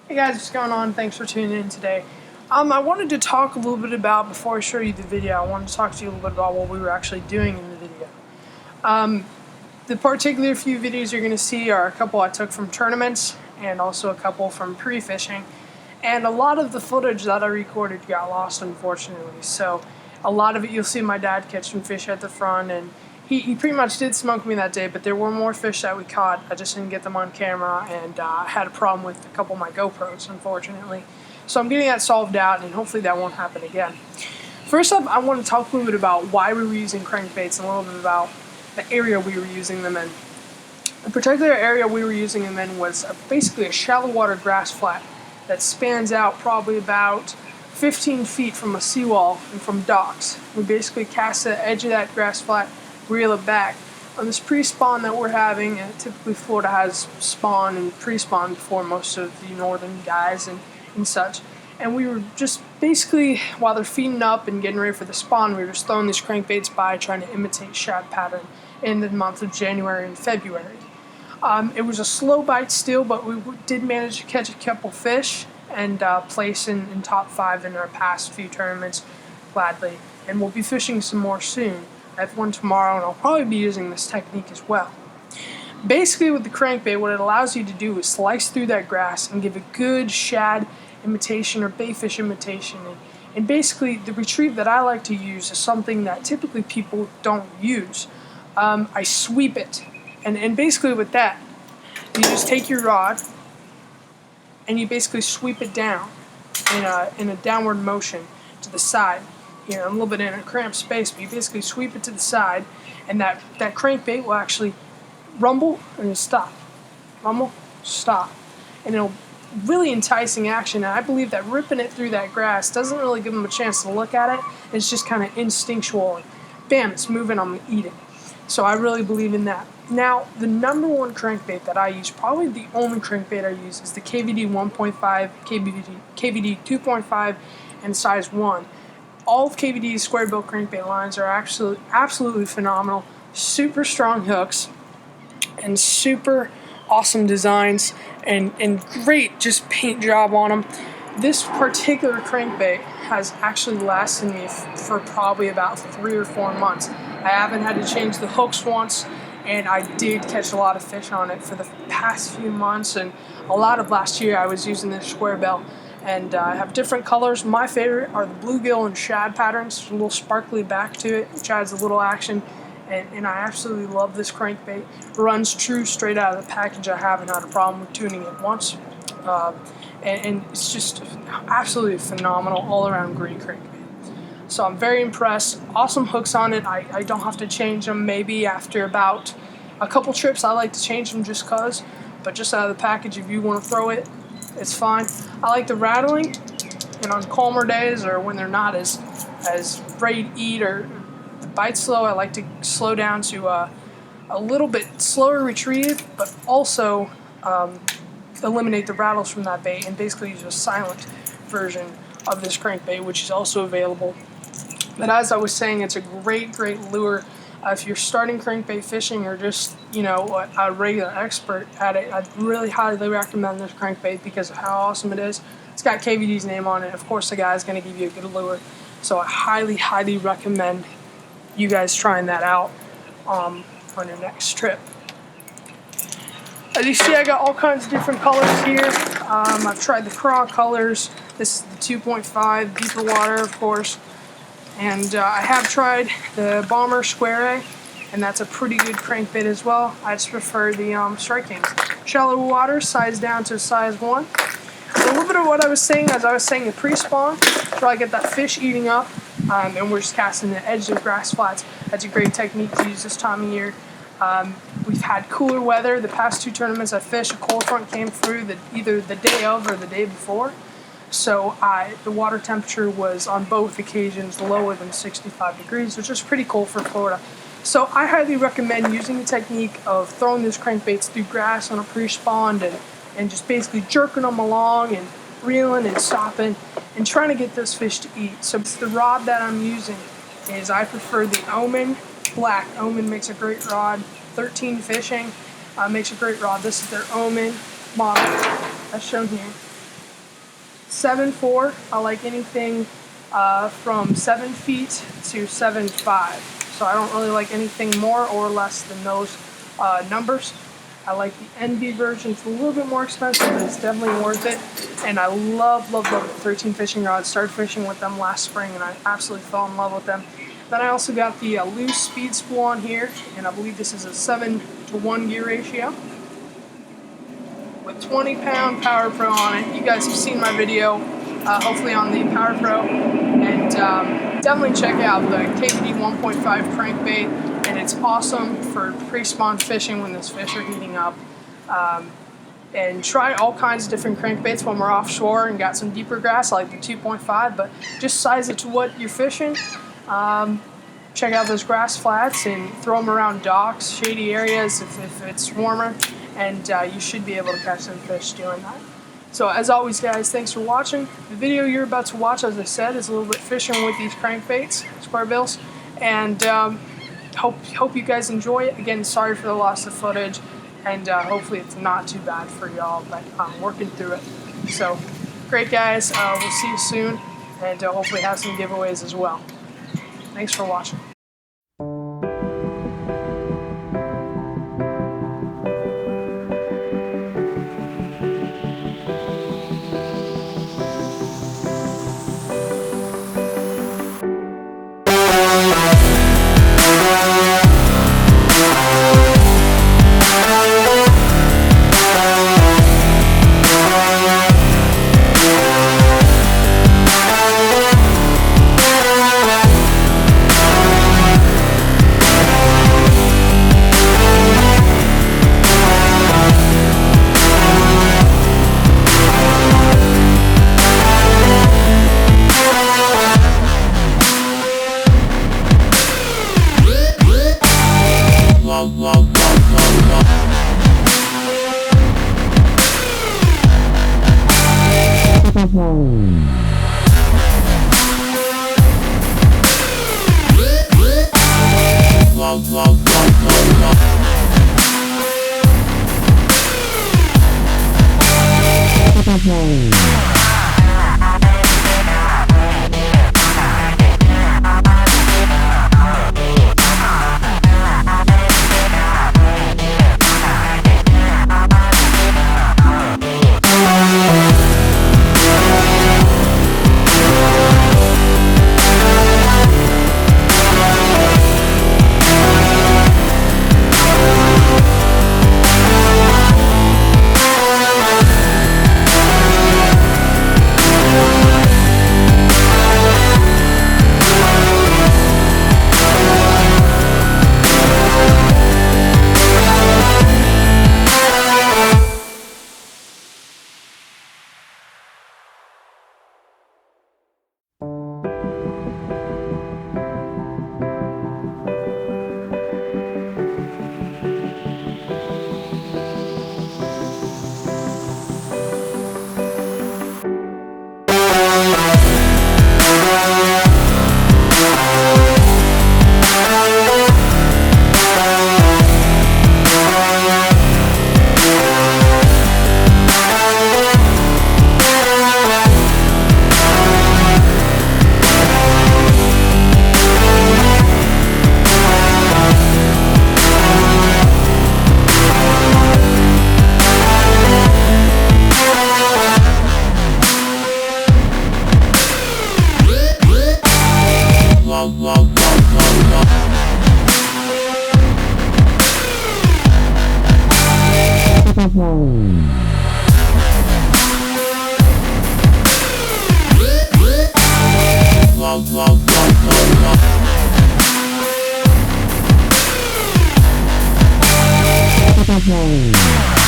Hey guys, what's going on? Thanks for tuning in today. I wanted to talk a little bit about, before I show you the video, I wanted to talk to you a little bit about what we were actually doing in the video. The particular few videos you're going to see are a couple I took from tournaments and also a couple from pre-fishing. And a lot of the footage that I recorded got lost, unfortunately. So a lot of it you'll see my dad catching fish at the front, and he pretty much did smoke me that day, but there were more fish that we caught. I just didn't get them on camera, and I had a problem with a couple of my GoPros, unfortunately. So I'm getting that solved out, and hopefully that won't happen again. First up, I want to talk a little bit about why we were using crankbaits and a little bit about the area we were using them in. The particular area we were using them in was basically a shallow water grass flat that spans out probably about 15 feet from a seawall and from docks. We basically cast the edge of that grass flat, reel it back. On this pre-spawn that we're having, typically Florida has spawn and pre-spawn before most of the northern guys and such. And we were just basically, while they're feeding up and getting ready for the spawn, we were just throwing these crankbaits by, trying to imitate shad pattern in the month of January and February. It was a slow bite still, but we did manage to catch a couple fish and place in top 5 in our past few tournaments, gladly. And we'll be fishing some more soon. I have one tomorrow, and I'll probably be using this technique as well. Basically, with the crankbait, what it allows you to do is slice through that grass and give a good shad imitation or bayfish imitation. And basically, the retrieve that I like to use is something that typically people don't use. I sweep it. And basically with that, you just take your rod and you basically sweep it down in a downward motion to the side. You know, a little bit in a cramped space, but you basically sweep it to the side, and that crankbait will actually rumble and stop. Rumble, stop. And it'll really enticing action, and I believe that ripping it through that grass doesn't really give them a chance to look at it. It's just kind of instinctual. And bam, it's moving, I'm going to eat it. So I really believe in that. Now, the number one crankbait that I use, probably the only crankbait I use, is the KVD 1.5, KVD 2.5, and size 1. All of KVD's square bill crankbait lines are absolutely phenomenal. Super strong hooks and super awesome designs and great just paint job on them. This particular crankbait has actually lasted me for probably about 3 or 4 months. I haven't had to change the hooks once, and I did catch a lot of fish on it for the past few months, and a lot of last year I was using this square bill. And I have different colors. My favorite are the bluegill and shad patterns, a little sparkly back to it, which adds a little action. And I absolutely love this crankbait. Runs true straight out of the package. I haven't had a problem with tuning it once. And it's just absolutely phenomenal all-around great crankbait. So I'm very impressed. Awesome hooks on it. I don't have to change them. Maybe after about a couple trips I like to change them just cause. But just out of the package, if you want to throw it, it's fine. I like the rattling, and on calmer days or when they're not as ready to eat or the bite slow, I like to slow down to a little bit slower retrieve, but also eliminate the rattles from that bait and basically use a silent version of this crankbait, which is also available. But as I was saying, it's a great lure. If you're starting crankbait fishing or just, a regular expert at it, I'd really highly recommend this crankbait because of how awesome it is. It's got KVD's name on it. Of course, the guy's going to give you a good lure. So I highly recommend you guys trying that out on your next trip. As you see, I got all kinds of different colors here. I've tried the craw colors. This is the 2.5, deeper water, of course. And I have tried the Bomber Square A, and that's a pretty good crankbait as well. I just prefer the Strike Kings. Shallow water, size down to size 1. A little bit of what I was saying, as I was saying, the pre-spawn, try to get that fish eating up, and we're just casting the edge of grass flats. That's a great technique to use this time of year. We've had cooler weather. The past 2 tournaments I fished, a cold front came through either the day of or the day before. So the water temperature was on both occasions lower than 65 degrees, which is pretty cold for Florida. So I highly recommend using the technique of throwing those crankbaits through grass on a pre-spawn and just basically jerking them along and reeling and stopping and trying to get those fish to eat. So the rod that I'm using is I prefer the Omen Black. Omen makes a great rod. 13 Fishing makes a great rod. This is their Omen model, as shown here. 7'4". I like anything from 7 feet to 7'5". So I don't really like anything more or less than those numbers. I like the NB version. It's a little bit more expensive, but it's definitely worth it. And I love the 13 fishing rods. Started fishing with them last spring, and I absolutely fell in love with them. Then I also got the loose speed spool on here, and I believe this is a 7-to-1 gear ratio with 20-pound Power Pro on it. You guys have seen my video, hopefully on the Power Pro, and definitely check out the KVD 1.5 crankbait. And it's awesome for pre-spawn fishing when those fish are heating up. And try all kinds of different crankbaits when we're offshore and got some deeper grass, like the 2.5, but just size it to what you're fishing. Check out those grass flats and throw them around docks, shady areas if it's warmer, and you should be able to catch some fish doing that. So as always, guys, thanks for watching. The video you're about to watch, as I said, is a little bit fishing with these crankbaits, square bills, and hope you guys enjoy it. Again, sorry for the loss of footage, and hopefully it's not too bad for y'all, but I'm working through it. So, great guys, we'll see you soon, and hopefully have some giveaways as well. Thanks for watching. Spawn